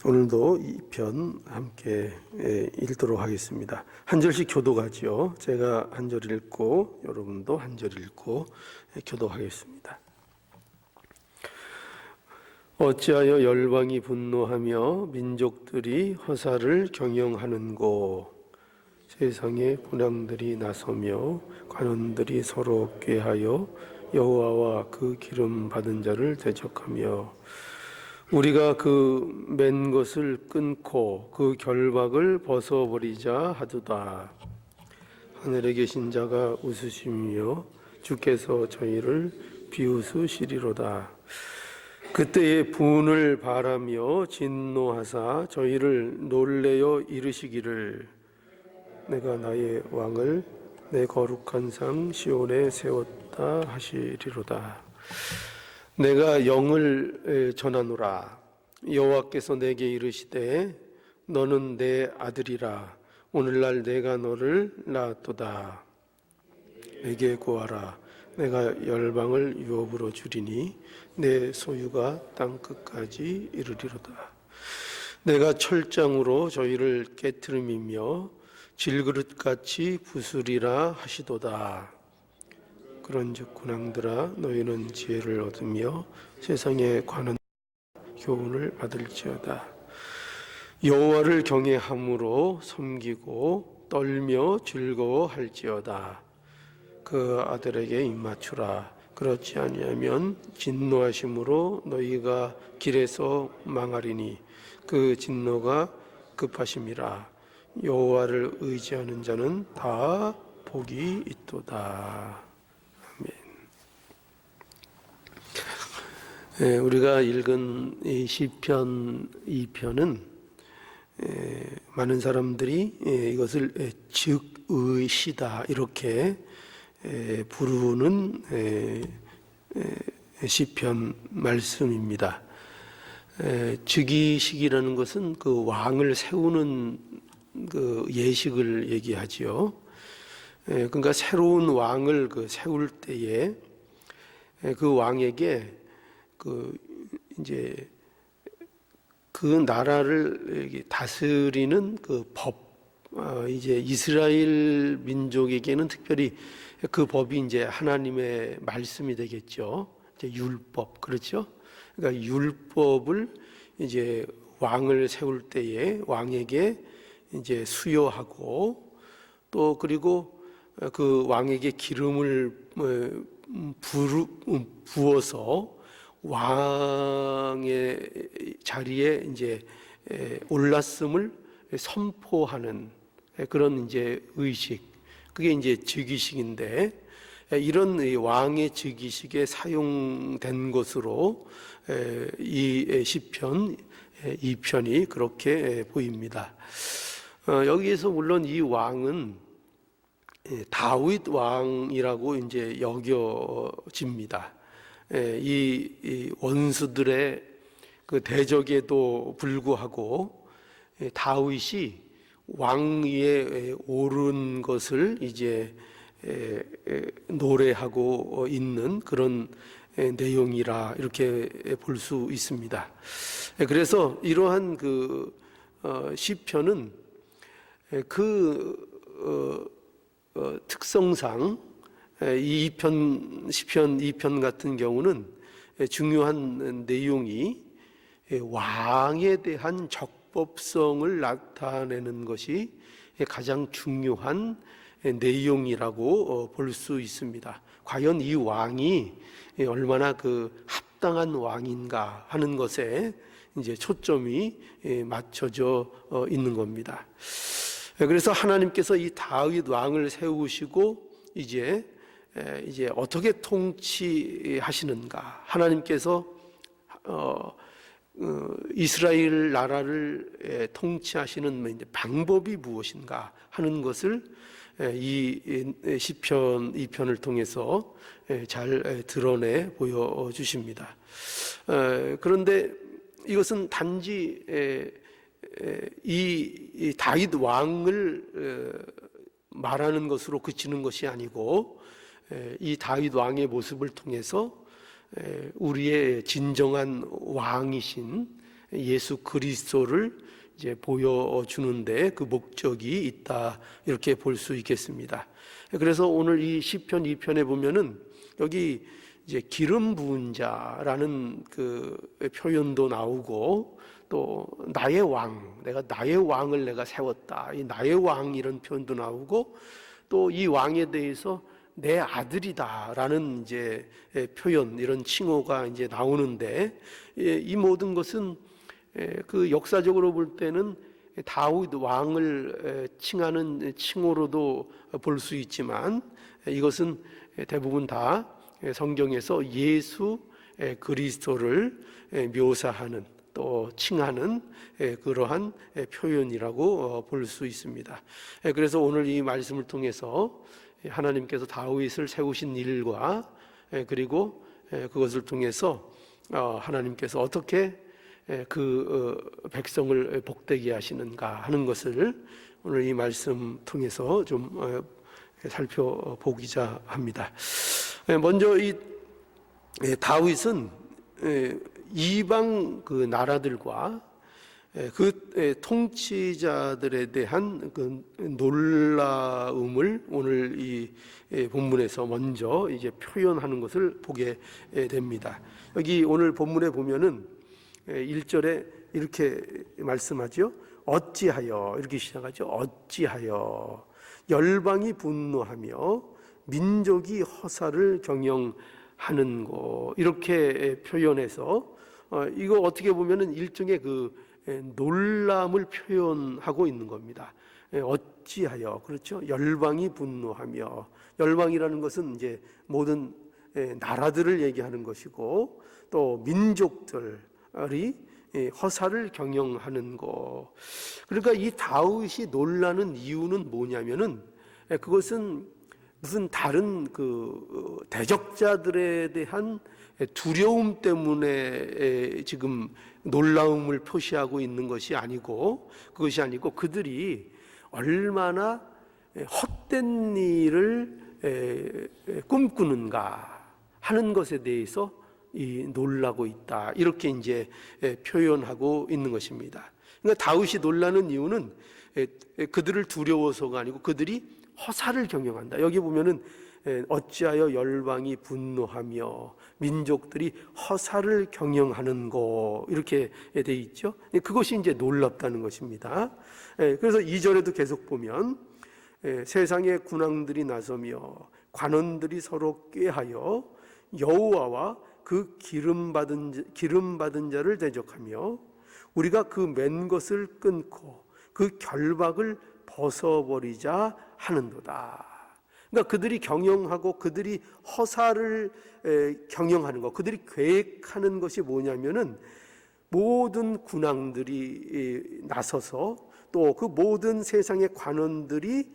오늘도 이 편 함께 읽도록 하겠습니다. 한 절씩 교독하지요. 제가 한 절 읽고 여러분도 한 절 읽고 교독하겠습니다. 어찌하여 열방이 분노하며 민족들이 허사를 경영하는고. 세상에 군왕들이 나서며 관원들이 서로 꾀하여 여호와와 그 기름 받은 자를 대적하며 우리가 그 맨 것을 끊고 그 결박을 벗어버리자 하도다. 하늘에 계신 자가 웃으시며 주께서 저희를 비웃으시리로다. 그때에 분을 바라며 진노하사 저희를 놀래어 이르시기를 내가 나의 왕을 내 거룩한 상 시온에 세웠다 하시리로다. 내가 영을 전하노라. 여호와께서 내게 이르시되 너는 내 아들이라. 오늘날 내가 너를 낳았도다. 내게 구하라. 내가 열방을 유업으로 주리니 내 소유가 땅 끝까지 이르리로다. 내가 철장으로 저희를 깨트림이며 질그릇같이 부수리라 하시도다. 그런즉 군왕들아 너희는 지혜를 얻으며 세상에 관한 교훈을 받을지어다. 여호와를 경외함으로 섬기고 떨며 즐거워할지어다. 그 아들에게 입맞추라. 그렇지 아니하면 진노하심으로 너희가 길에서 망하리니 그 진노가 급하심이라. 여호와를 의지하는 자는 다 복이 있도다. 우리가 읽은 이 시편 2편은 많은 사람들이 이것을 즉의시다 이렇게 부르는 시편 말씀입니다. 즉위식이라는 것은 그 왕을 세우는 그 예식을 얘기하지요. 그러니까 새로운 왕을 세울 때에 그 왕에게 이제 그 나라를 다스리는 그 법, 이제 이스라엘 민족에게는 특별히 그 법이 이제 하나님의 말씀이 되겠죠. 이제 율법, 그렇죠? 그러니까 율법을 이제 왕을 세울 때에 왕에게 이제 수여하고 또 그리고 그 왕에게 기름을 부어서 왕의 자리에 이제 올랐음을 선포하는 그런 이제 의식, 그게 이제 즉위식인데 이런 왕의 즉위식에 사용된 것으로 이 시편 2편이 그렇게 보입니다. 여기에서 물론 이 왕은 다윗 왕이라고 이제 여겨집니다. 이 원수들의 그 대적에도 불구하고 다윗이 왕위에 오른 것을 이제 노래하고 있는 그런 내용이라 이렇게 볼 수 있습니다. 그래서 이러한 그 시편은 그 특성상 이 시편 2편 같은 경우는 중요한 내용이 왕에 대한 적법성을 나타내는 것이 가장 중요한 내용이라고 볼 수 있습니다. 과연 이 왕이 얼마나 그 합당한 왕인가 하는 것에 이제 초점이 맞춰져 있는 겁니다. 그래서 하나님께서 이 다윗 왕을 세우시고 이제 어떻게 통치하시는가, 하나님께서 이스라엘 나라를 통치하시는 방법이 무엇인가 하는 것을 이 시편 2편을 통해서 잘 드러내 보여주십니다. 그런데 이것은 단지 이 다윗 왕을 말하는 것으로 그치는 것이 아니고 이 다윗 왕의 모습을 통해서 우리의 진정한 왕이신 예수 그리스도를 이제 보여주는데 그 목적이 있다, 이렇게 볼 수 있겠습니다. 그래서 오늘 이 시편 2편에 보면은 여기 이제 기름 부은 자라는 그 표현도 나오고, 또 나의 왕, 내가 나의 왕을 내가 세웠다, 이 나의 왕 이런 표현도 나오고, 또 이 왕에 대해서 내 아들이다라는 이제 표현, 이런 칭호가 이제 나오는데, 이 모든 것은 그 역사적으로 볼 때는 다윗 왕을 칭하는 칭호로도 볼 수 있지만, 이것은 대부분 다 성경에서 예수 그리스도를 묘사하는, 또 칭하는 그러한 표현이라고 볼 수 있습니다. 그래서 오늘 이 말씀을 통해서 하나님께서 다윗을 세우신 일과, 그리고 그것을 통해서 하나님께서 어떻게 그 백성을 복되게 하시는가 하는 것을 오늘 이 말씀 통해서 좀 살펴보고자 합니다. 먼저 이 다윗은 이방 그 나라들과 그 통치자들에 대한 그 놀라움을 오늘 이 본문에서 먼저 이제 표현하는 것을 보게 됩니다. 여기 오늘 본문에 보면은 1절에 이렇게 말씀하죠. 어찌하여, 이렇게 시작하죠. 어찌하여 열방이 분노하며 민족이 허사를 경영하는고, 이렇게 표현해서 이거 어떻게 보면은 일종의 그 놀람을 표현하고 있는 겁니다. 어찌하여, 그렇죠? 열방이 분노하며, 열방이라는 것은 이제 모든 나라들을 얘기하는 것이고, 또 민족들이 허사를 경영하는 거. 그러니까 이 다윗이 놀라는 이유는 뭐냐면은, 그것은 무슨 다른 그 대적자들에 대한 두려움 때문에 지금 놀라움을 표시하고 있는 것이 아니고, 그것이 아니고 그들이 얼마나 헛된 일을 꿈꾸는가 하는 것에 대해서 놀라고 있다, 이렇게 이제 표현하고 있는 것입니다. 그러니까 다윗이 놀라는 이유는 그들을 두려워서가 아니고 그들이 허사를 경영한다. 여기 보면은 어찌하여 열방이 분노하며 민족들이 허사를 경영하는 거, 이렇게 돼 있죠. 그것이 이제 놀랍다는 것입니다. 그래서 2절에도 계속 보면 세상의 군왕들이 나서며 관원들이 서로 꾀하여 여호와와 그 기름 받은 자를 대적하며 우리가 그 맨 것을 끊고 그 결박을 벗어버리자 하는도다. 그러니까 그들이 경영하고 그들이 허사를 경영하는 것, 그들이 계획하는 것이 뭐냐면은 모든 군왕들이 나서서, 또 그 모든 세상의 관원들이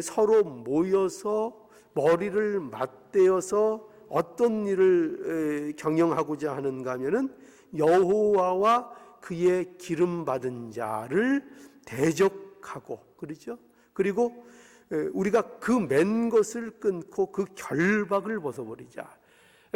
서로 모여서 머리를 맞대어서 어떤 일을 경영하고자 하는가 하면은 여호와와 그의 기름 받은 자를 대적하고, 그렇죠? 그리고 우리가 그 맨 것을 끊고 그 결박을 벗어버리자.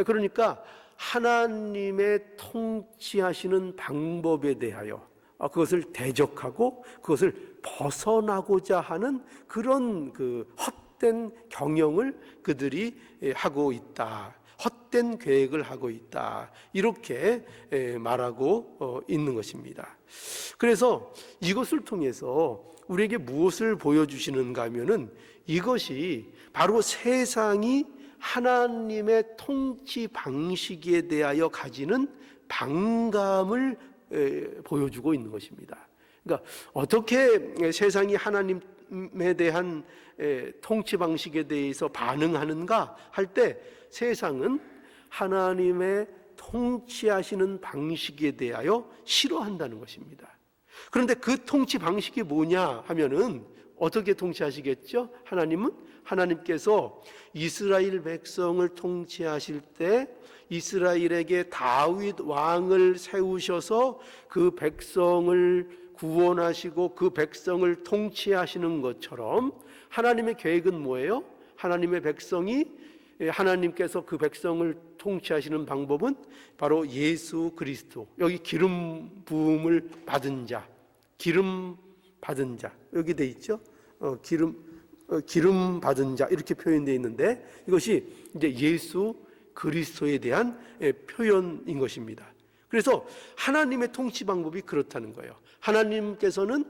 그러니까 하나님의 통치하시는 방법에 대하여 그것을 대적하고 그것을 벗어나고자 하는 그런 그 헛된 경영을 그들이 하고 있다, 헛된 계획을 하고 있다, 이렇게 말하고 있는 것입니다. 그래서 이것을 통해서 우리에게 무엇을 보여주시는가 하면은 이것이 바로 세상이 하나님의 통치 방식에 대하여 가지는 반감을 보여주고 있는 것입니다. 그러니까 어떻게 세상이 하나님에 대한 통치 방식에 대해서 반응하는가 할 때 세상은 하나님의 통치하시는 방식에 대하여 싫어한다는 것입니다. 그런데 그 통치 방식이 뭐냐 하면은 어떻게 통치하시겠죠? 하나님께서 이스라엘 백성을 통치하실 때 이스라엘에게 다윗 왕을 세우셔서 그 백성을 구원하시고 그 백성을 통치하시는 것처럼 하나님의 계획은 뭐예요? 하나님께서 그 백성을 통치하시는 방법은 바로 예수 그리스도, 여기 기름 부음을 받은 자, 기름 받은 자, 여기 돼 있죠. 기름 받은 자 이렇게 표현되어 있는데, 이것이 이제 예수 그리스도에 대한 표현인 것입니다. 그래서 하나님의 통치 방법이 그렇다는 거예요. 하나님께서는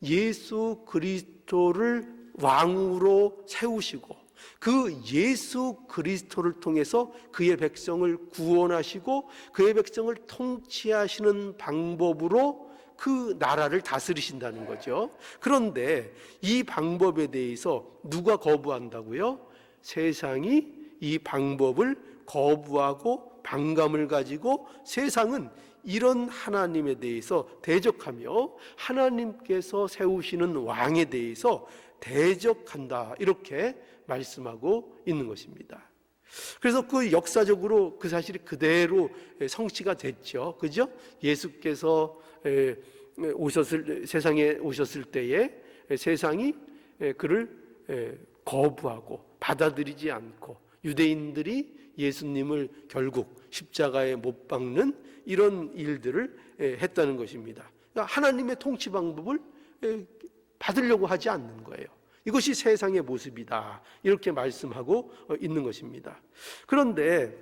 예수 그리스도를 왕으로 세우시고 그 예수 그리스도를 통해서 그의 백성을 구원하시고 그의 백성을 통치하시는 방법으로 그 나라를 다스리신다는 거죠. 그런데 이 방법에 대해서 누가 거부한다고요? 세상이 이 방법을 거부하고 반감을 가지고 세상은 이런 하나님에 대해서 대적하며 하나님께서 세우시는 왕에 대해서 대적한다, 이렇게 말씀하고 있는 것입니다. 그래서 그 역사적으로 그 사실이 그대로 성취가 됐죠. 그죠? 예수께서 세상에 오셨을 때에 세상이 그를 거부하고 받아들이지 않고 유대인들이 예수님을 결국 십자가에 못 박는 이런 일들을 했다는 것입니다. 그러니까 하나님의 통치 방법을 받으려고 하지 않는 거예요. 이것이 세상의 모습이다, 이렇게 말씀하고 있는 것입니다. 그런데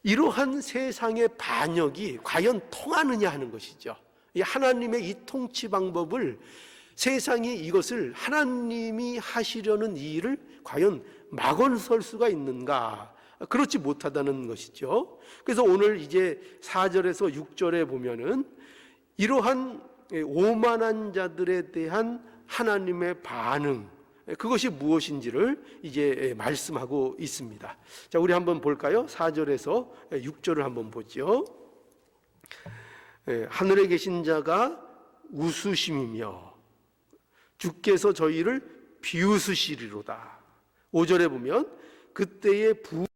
이러한 세상의 반역이 과연 통하느냐 하는 것이죠. 하나님의 이 통치 방법을, 세상이 이것을 하나님이 하시려는 이 일을 과연 막아설 수가 있는가? 그렇지 못하다는 것이죠. 그래서 오늘 이제 4절에서 6절에 보면은 이러한 오만한 자들에 대한 하나님의 반응, 그것이 무엇인지를 이제 말씀하고 있습니다. 자, 우리 한번 볼까요? 4절에서 6절을 한번 보죠. 하늘에 계신 자가 웃으심이며 주께서 저희를 비웃으시리로다. 5절에 보면 그때에 부으며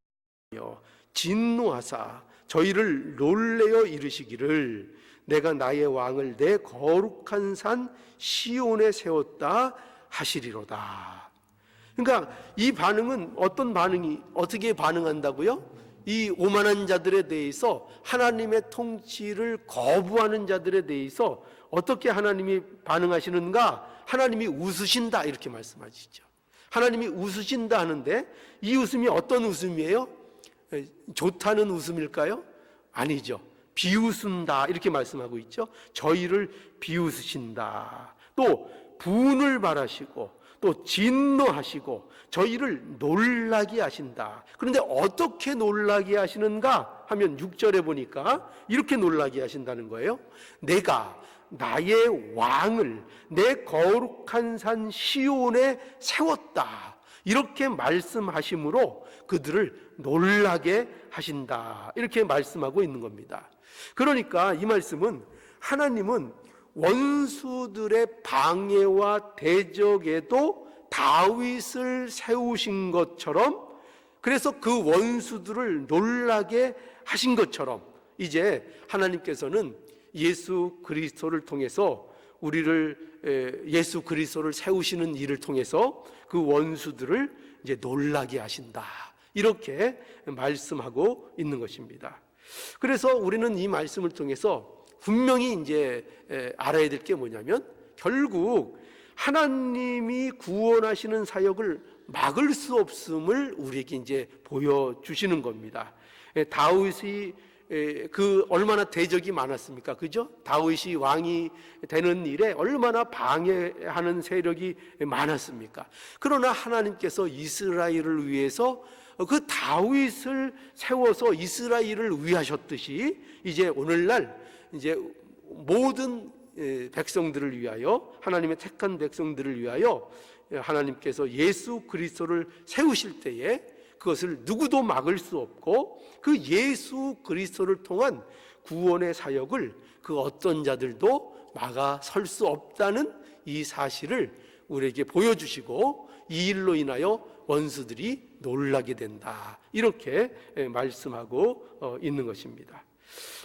진노하사 저희를 놀래어 이르시기를 내가 나의 왕을 내 거룩한 산 시온에 세웠다 하시리로다. 그러니까 이 반응은 어떤 반응이, 어떻게 반응한다고요? 이 오만한 자들에 대해서, 하나님의 통치를 거부하는 자들에 대해서 어떻게 하나님이 반응하시는가? 하나님이 웃으신다, 이렇게 말씀하시죠. 하나님이 웃으신다 하는데 이 웃음이 어떤 웃음이에요? 좋다는 웃음일까요? 아니죠. 비웃은다, 이렇게 말씀하고 있죠. 저희를 비웃으신다. 또 분을 바라시고 또 진노하시고 저희를 놀라게 하신다. 그런데 어떻게 놀라게 하시는가 하면 6절에 보니까 이렇게 놀라게 하신다는 거예요. 내가 나의 왕을 내 거룩한 산 시온에 세웠다, 이렇게 말씀하심으로 그들을 놀라게 하신다, 이렇게 말씀하고 있는 겁니다. 그러니까 이 말씀은 하나님은 원수들의 방해와 대적에도 다윗을 세우신 것처럼, 그래서 그 원수들을 놀라게 하신 것처럼 이제 하나님께서는 예수 그리스도를 통해서 우리를, 예수 그리스도를 세우시는 일을 통해서 그 원수들을 이제 놀라게 하신다, 이렇게 말씀하고 있는 것입니다. 그래서 우리는 이 말씀을 통해서 분명히 이제 알아야 될 게 뭐냐면, 결국 하나님이 구원하시는 사역을 막을 수 없음을 우리에게 이제 보여주시는 겁니다. 다윗이 그 얼마나 대적이 많았습니까? 그죠? 다윗이 왕이 되는 일에 얼마나 방해하는 세력이 많았습니까? 그러나 하나님께서 이스라엘을 위해서 그 다윗을 세워서 이스라엘을 위하셨듯이 이제 오늘날 이제 모든 백성들을 위하여, 하나님의 택한 백성들을 위하여 하나님께서 예수 그리스도를 세우실 때에 그것을 누구도 막을 수 없고, 그 예수 그리스도를 통한 구원의 사역을 그 어떤 자들도 막아 설 수 없다는 이 사실을 우리에게 보여주시고, 이 일로 인하여 원수들이 놀라게 된다, 이렇게 말씀하고 있는 것입니다.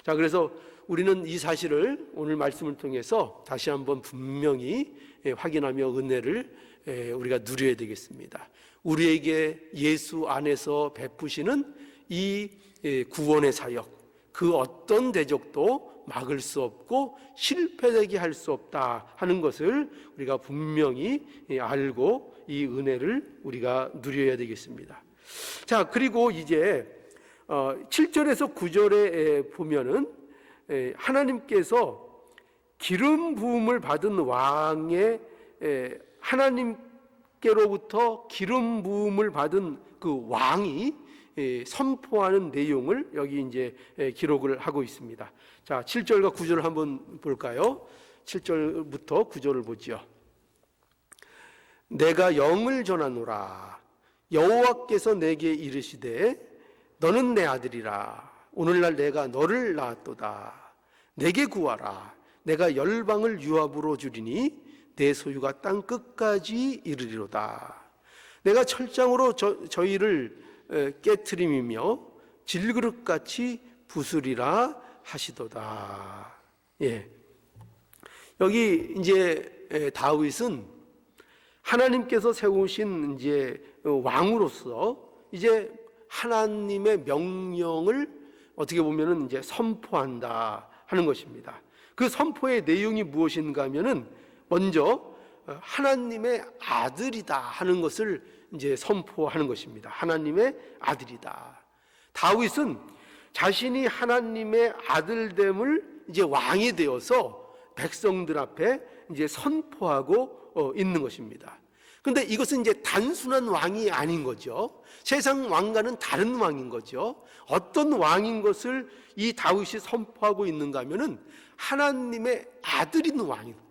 자, 그래서 우리는 이 사실을 오늘 말씀을 통해서 다시 한번 분명히 확인하며 은혜를 우리가 누려야 되겠습니다. 우리에게 예수 안에서 베푸시는 이 구원의 사역, 그 어떤 대적도 막을 수 없고 실패되게 할 수 없다 하는 것을 우리가 분명히 알고 이 은혜를 우리가 누려야 되겠습니다. 자, 그리고 이제 7절에서 9절에 보면은 하나님께서 기름 부음을 받은 왕의 하나님께로부터 기름 부음을 받은 그 왕이 선포하는 내용을 여기 이제 기록을 하고 있습니다. 자, 7절과 9절을 한번 볼까요? 7절부터 9절을 보지요. 내가 영을 전하노라. 여호와께서 내게 이르시되 너는 내 아들이라. 오늘날 내가 너를 낳았도다. 내게 구하라. 내가 열방을 유압으로 주리니 내 소유가 땅 끝까지 이르리로다. 내가 철장으로 저희를 깨트림이며 질그릇같이 부수리라 하시도다. 예. 여기 이제 다윗은 하나님께서 세우신 이제 왕으로서 이제 하나님의 명령을 어떻게 보면은 이제 선포한다 하는 것입니다. 그 선포의 내용이 무엇인가 하면은 먼저 하나님의 아들이다 하는 것을 이제 선포하는 것입니다. 하나님의 아들이다. 다윗은 자신이 하나님의 아들됨을 이제 왕이 되어서 백성들 앞에 이제 선포하고 있는 것입니다. 그런데 이것은 이제 단순한 왕이 아닌 거죠. 세상 왕과는 다른 왕인 거죠. 어떤 왕인 것을 이 다윗이 선포하고 있는가 하면은 하나님의 아들인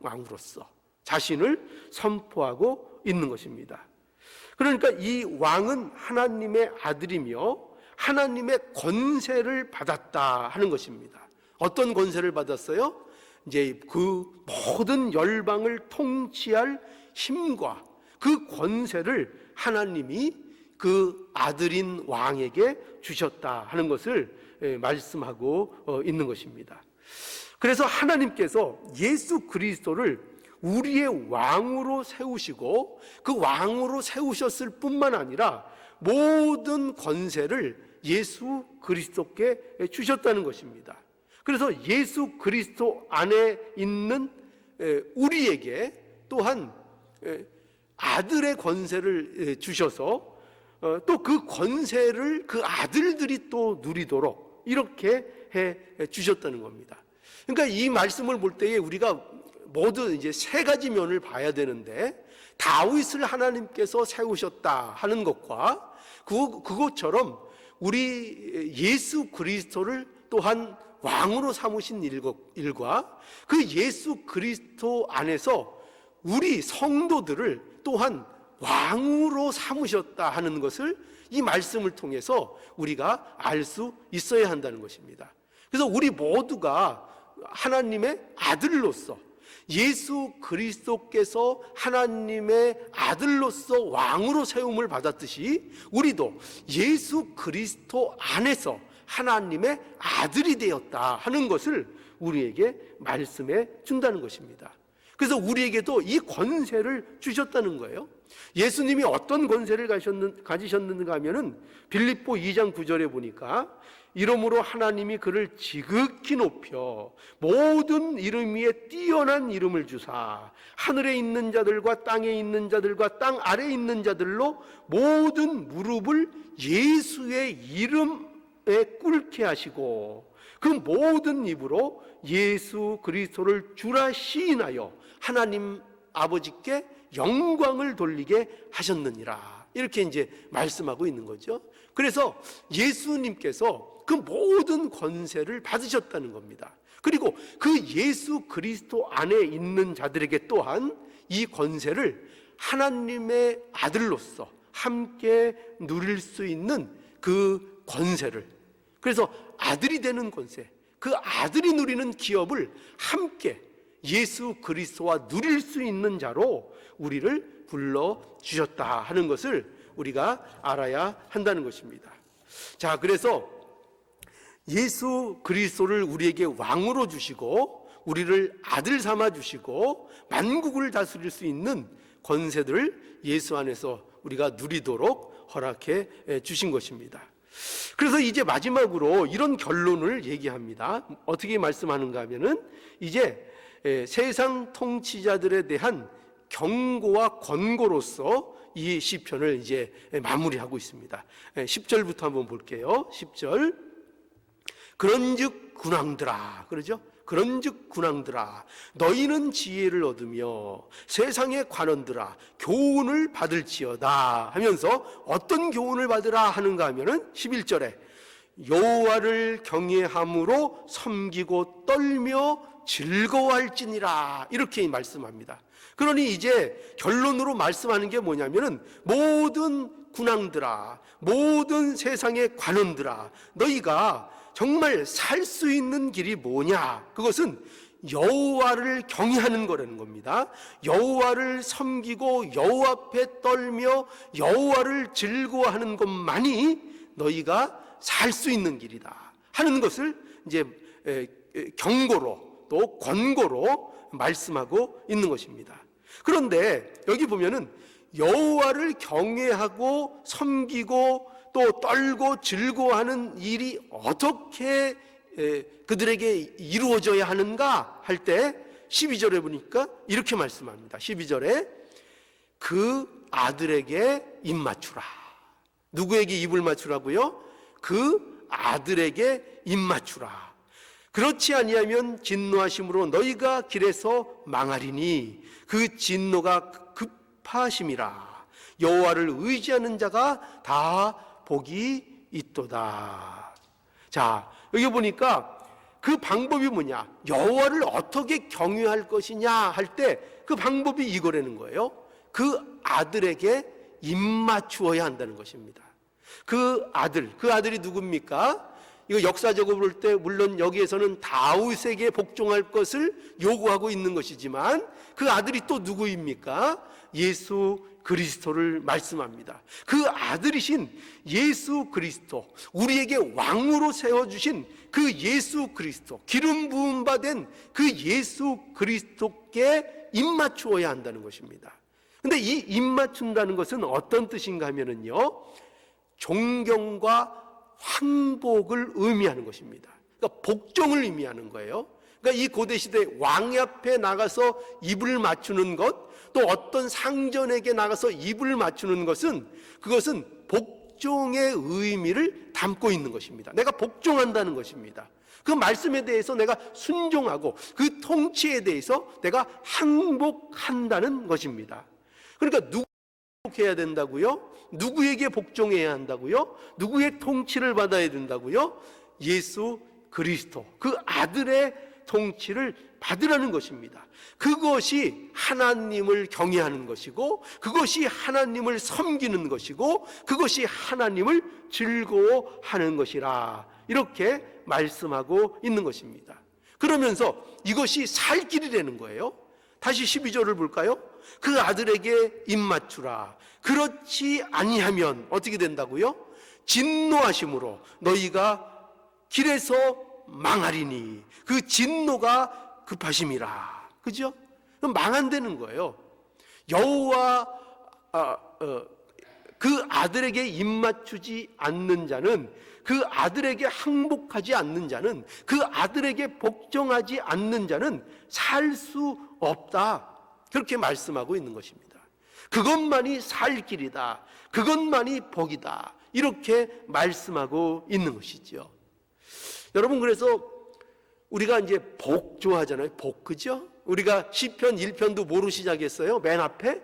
왕으로서 자신을 선포하고 있는 것입니다. 그러니까 이 왕은 하나님의 아들이며 하나님의 권세를 받았다 하는 것입니다. 어떤 권세를 받았어요? 이제 그 모든 열방을 통치할 힘과 그 권세를 하나님이 그 아들인 왕에게 주셨다 하는 것을 말씀하고 있는 것입니다. 그래서 하나님께서 예수 그리스도를 우리의 왕으로 세우시고 그 왕으로 세우셨을 뿐만 아니라 모든 권세를 예수 그리스도께 주셨다는 것입니다. 그래서 예수 그리스도 안에 있는 우리에게 또한 아들의 권세를 주셔서 또 그 권세를 그 아들들이 또 누리도록 이렇게 해 주셨다는 겁니다. 그러니까 이 말씀을 볼 때에 우리가 모두 이제 세 가지 면을 봐야 되는데, 다윗을 하나님께서 세우셨다 하는 것과 그것처럼 우리 예수 그리스도를 또한 왕으로 삼으신 일과 그 예수 그리스도 안에서 우리 성도들을 또한 왕으로 삼으셨다 하는 것을 이 말씀을 통해서 우리가 알 수 있어야 한다는 것입니다. 그래서 우리 모두가 하나님의 아들로서 예수 그리스도께서 하나님의 아들로서 왕으로 세움을 받았듯이 우리도 예수 그리스도 안에서 하나님의 아들이 되었다 하는 것을 우리에게 말씀해 준다는 것입니다. 그래서 우리에게도 이 권세를 주셨다는 거예요. 예수님이 어떤 권세를 가지셨는가 하면은 빌립보 2장 9절에 보니까 이러므로 하나님이 그를 지극히 높여 모든 이름 위에 뛰어난 이름을 주사 하늘에 있는 자들과 땅에 있는 자들과 땅 아래에 있는 자들로 모든 무릎을 예수의 이름에 꿇게 하시고 그 모든 입으로 예수 그리스도를 주라 시인하여 하나님 아버지께 영광을 돌리게 하셨느니라. 이렇게 이제 말씀하고 있는 거죠. 그래서 예수님께서 그 모든 권세를 받으셨다는 겁니다. 그리고 그 예수 그리스도 안에 있는 자들에게 또한 이 권세를 하나님의 아들로서 함께 누릴 수 있는 그 권세를, 그래서 아들이 되는 권세, 그 아들이 누리는 기업을 함께 예수 그리스도와 누릴 수 있는 자로 우리를 불러주셨다 하는 것을 우리가 알아야 한다는 것입니다. 자, 그래서 예수 그리스도를 우리에게 왕으로 주시고 우리를 아들 삼아 주시고 만국을 다스릴 수 있는 권세들을 예수 안에서 우리가 누리도록 허락해 주신 것입니다. 그래서 이제 마지막으로 이런 결론을 얘기합니다. 어떻게 말씀하는가 하면은 이제 세상 통치자들에 대한 경고와 권고로서 이 시편을 이제 마무리하고 있습니다. 10절부터 한번 볼게요. 10절. 그런즉 군왕들아, 그러죠? 그런즉 군왕들아, 너희는 지혜를 얻으며 세상의 관원들아, 교훈을 받을지어다 하면서 어떤 교훈을 받으라 하는가 하면은 11절에 여호와를 경외함으로 섬기고 떨며 즐거워할지니라, 이렇게 말씀합니다. 그러니 이제 결론으로 말씀하는 게 뭐냐면은 모든 군왕들아, 모든 세상의 관원들아, 너희가 정말 살 수 있는 길이 뭐냐? 그것은 여호와를 경외하는 거라는 겁니다. 여호와를 섬기고 여호와 앞에 떨며 여호와를 즐거워하는 것만이 너희가 살 수 있는 길이다 하는 것을 이제 경고로 또 권고로 말씀하고 있는 것입니다. 그런데 여기 보면은 여호와를 경외하고 섬기고 또 떨고 즐거워하는 일이 어떻게 그들에게 이루어져야 하는가 할 때 12절에 보니까 이렇게 말씀합니다. 12절에 그 아들에게 입 맞추라. 누구에게 입을 맞추라고요? 그 아들에게 입 맞추라. 그렇지 아니하면 진노하심으로 너희가 길에서 망하리니 그 진노가 급하심이라. 여호와를 의지하는 자가 다 복이 있도다. 자, 여기 보니까 그 방법이 뭐냐? 여호와를 어떻게 경외할 것이냐 할 때 그 방법이 이거라는 거예요. 그 아들에게 입 맞추어야 한다는 것입니다. 그 아들이 누굽니까? 이거 역사적으로 볼 때 물론 여기에서는 다윗에게 복종할 것을 요구하고 있는 것이지만 그 아들이 또 누구입니까? 예수 그리스도를 말씀합니다. 그 아들이신 예수 그리스도, 우리에게 왕으로 세워주신 그 예수 그리스도, 기름 부음 받은 그 예수 그리스도께 입 맞추어야 한다는 것입니다. 근데 이 입 맞춘다는 것은 어떤 뜻인가 하면은요, 존경과 황복을 의미하는 것입니다. 그러니까 복종을 의미하는 거예요. 그러니까 이 고대시대 왕 앞에 나가서 입을 맞추는 것, 또 어떤 상전에게 나가서 입을 맞추는 것은 그것은 복종의 의미를 담고 있는 것입니다. 내가 복종한다는 것입니다. 그 말씀에 대해서 내가 순종하고 그 통치에 대해서 내가 항복한다는 것입니다. 그러니까 누구 해야 된다고요? 누구에게 복종해야 한다고요? 누구의 통치를 받아야 된다고요? 예수 그리스도, 그 아들의 통치를 받으라는 것입니다. 그것이 하나님을 경외하는 것이고, 그것이 하나님을 섬기는 것이고, 그것이 하나님을 즐거워하는 것이라, 이렇게 말씀하고 있는 것입니다. 그러면서 이것이 살 길이라는 거예요. 다시 12절을 볼까요? 그 아들에게 입 맞추라. 그렇지 아니하면 어떻게 된다고요? 진노하심으로 너희가 길에서 망하리니 그 진노가 급하심이라. 그죠? 망한다는 거예요. 여호와 그 아들에게 입 맞추지 않는 자는, 그 아들에게 항복하지 않는 자는, 그 아들에게 복종하지 않는 자는 살 수 없다. 그렇게 말씀하고 있는 것입니다. 그것만이 살 길이다. 그것만이 복이다. 이렇게 말씀하고 있는 것이죠. 여러분, 그래서 우리가 이제 복 좋아하잖아요. 복, 그죠? 우리가 시편 1편도 뭐로 시작했어요? 맨 앞에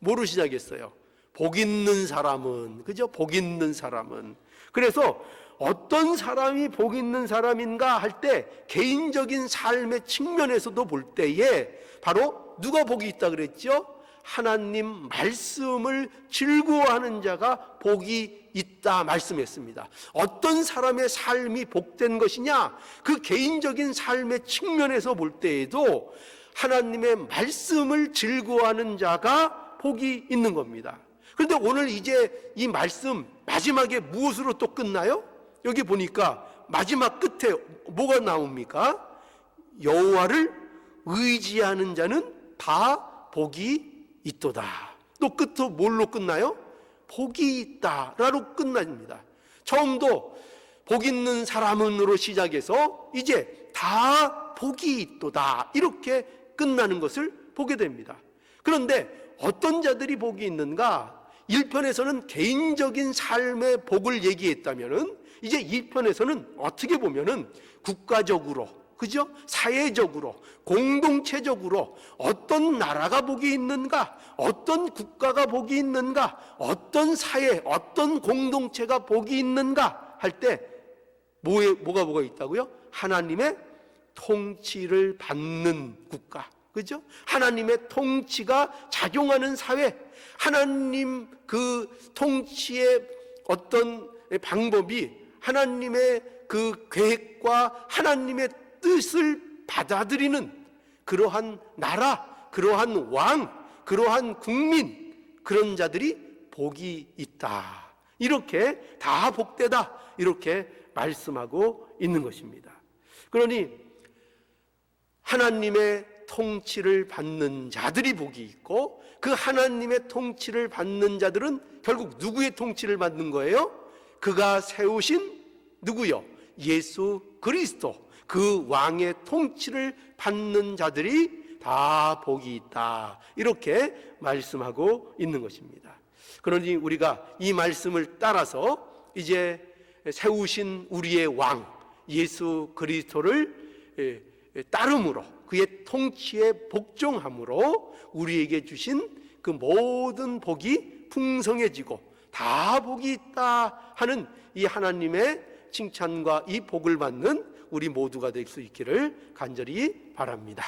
뭐로 시작했어요? 복 있는 사람은, 그죠? 복 있는 사람은. 그래서 어떤 사람이 복 있는 사람인가 할 때 개인적인 삶의 측면에서도 볼 때에 바로 누가 복이 있다 그랬죠? 하나님 말씀을 즐거워하는 자가 복이 있다 말씀했습니다. 어떤 사람의 삶이 복된 것이냐? 그 개인적인 삶의 측면에서 볼 때에도 하나님의 말씀을 즐거워하는 자가 복이 있는 겁니다. 그런데 오늘 이제 이 말씀 마지막에 무엇으로 또 끝나요? 여기 보니까 마지막 끝에 뭐가 나옵니까? 여호와를 의지하는 자는 다 복이 있도다. 또 끝으로 뭘로 끝나요? 복이 있다라고 끝납니다. 처음도 복 있는 사람은으로 시작해서 이제 다 복이 있도다 이렇게 끝나는 것을 보게 됩니다. 그런데 어떤 자들이 복이 있는가? 1편에서는 개인적인 삶의 복을 얘기했다면은 이제 2편에서는 어떻게 보면은 국가적으로, 그죠? 사회적으로, 공동체적으로 어떤 나라가 복이 있는가, 어떤 국가가 복이 있는가, 어떤 사회, 어떤 공동체가 복이 있는가 할 때 뭐가 있다고요? 하나님의 통치를 받는 국가, 그죠? 하나님의 통치가 작용하는 사회, 하나님 그 통치의 어떤 방법이 하나님의 그 계획과 하나님의 뜻을 받아들이는 그러한 나라, 그러한 왕, 그러한 국민, 그런 자들이 복이 있다. 이렇게 다 복되다. 이렇게 말씀하고 있는 것입니다. 그러니 하나님의 통치를 받는 자들이 복이 있고 그 하나님의 통치를 받는 자들은 결국 누구의 통치를 받는 거예요? 그가 세우신 누구요? 예수 그리스도, 그 왕의 통치를 받는 자들이 다 복이 있다. 이렇게 말씀하고 있는 것입니다. 그러니 우리가 이 말씀을 따라서 이제 세우신 우리의 왕 예수 그리스도를 따름으로, 그의 통치에 복종함으로 우리에게 주신 그 모든 복이 풍성해지고 다 복이 있다 하는 이 하나님의 칭찬과 이 복을 받는 우리 모두가 될 수 있기를 간절히 바랍니다.